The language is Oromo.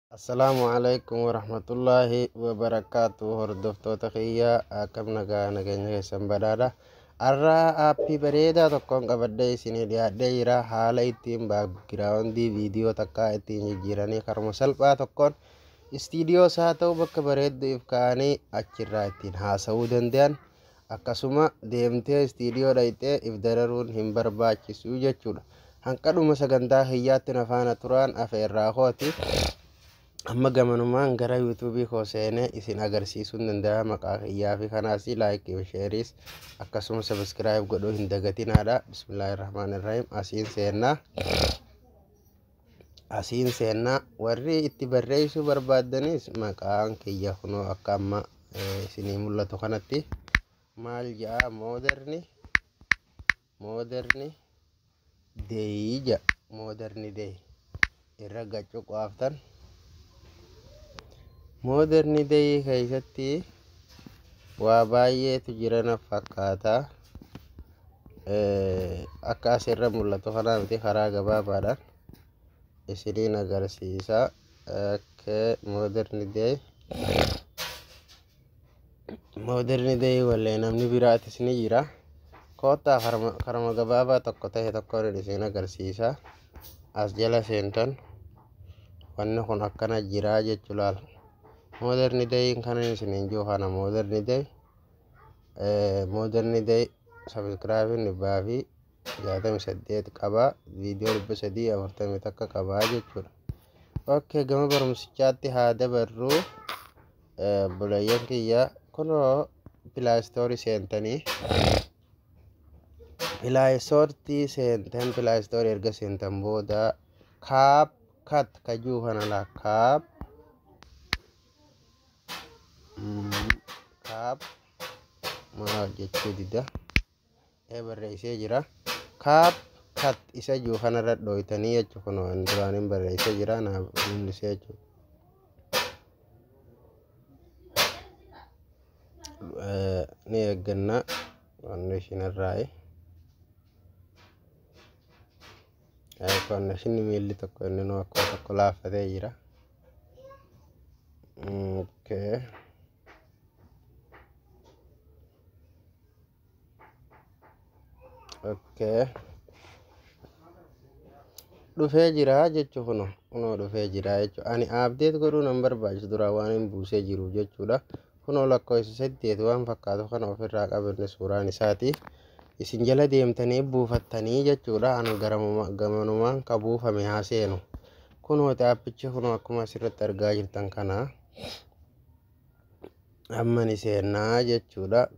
Assalamualaikum warahmatullahi wabarakatuh. Hordoftoota kiyya akkam nageenya keessan badhaadha. Har'a aappii bareedaa tokkoon qabadhee isinii dhiyaadhee jira. Haala ittiin baakgiraawundii viidiyoo takkaa ittiin jijjiiranii karuma salphaa tokkoon istiidiyoos haa ta'u bakka bareedduuf ka'anii achirraa ittiin haasa'uu danda'an. Akkasuma deemtee istiidiyoo dhaqxee if dararuun hin barbaachisu jechuudha. Hanqadhuma sagantaa kiyyaatti na faana turaan afeerraa kooti. Amma gamanumaan gara yuutuubii koo seenee isin agarsiisuu danda'a. Maqaa kiyyaa fi kanaas laayikii fi sheeriis akkasuma sabiskiraayib godhuu hin dagatinaadha. Bismillaahirrahmaanirrahiim. Asiin seennaa warri itti barreessuu barbaaddanis maqaan kiyya kunoo akka amma isinii mul'atu kanatti maal jedha mooderni deeyi jedha. Mooderni deeyi irra gachuu qaaftan. Mooderni deeyi keessatti waa baay'eetu jira na fakkaata. Akka asirra mul'atu kanaa miti karaa gabaabaadhaan isiniin agarsiisa. Mooderni deeyi wallee namni biraatis ni jira. Koottaa karama gabaabaa tokko ta'e tokkoon isin agarsiisa. As jala seentan wanni kun akkana jira jechuu laala. Mooderni deeyiin kana isiniin jiru kana mooderni deeyi sabiskiraayibiin dhibbaa fi 68 qaba. Viidiyoo 340 takka qabaa jechuudha. Okkee gama barumsichaatti haa dabarru. Buleeyyan kiyya kunoo pilaastoorii seentanii pilaastoorii erga seentan booda kaap kat kajuu kana laa kaap maal jechuu dida barreessee jira. Kaap kat isa jiru kanarra dhooytanii jechuudha. Kunoo duraaniin barreessee jira naaf mul'isee jechuudha. Ni eegganna wanni ishinirraayi. Konnekshinii miilli tokko inni nuu akkuma tokko laaffatee jira. Dhufee jira jechuudha. Kunoo dhufee jira jechuudha. Ani abdeet godhuu nan barbaachisu dura waan hin buusee jiru jechuudha. Kunoo lakkoofsa 8 waan fakkaatu kana ofirraa qabanne suuraan isaati. Isin jala deemtanii buufattanii jechuudha. Ani gamanumaan ka buufame haa seenu. Kunoo aappichi kunoo akkuma asirratti argaa jirtan kana amma ni seennaa jechuudha.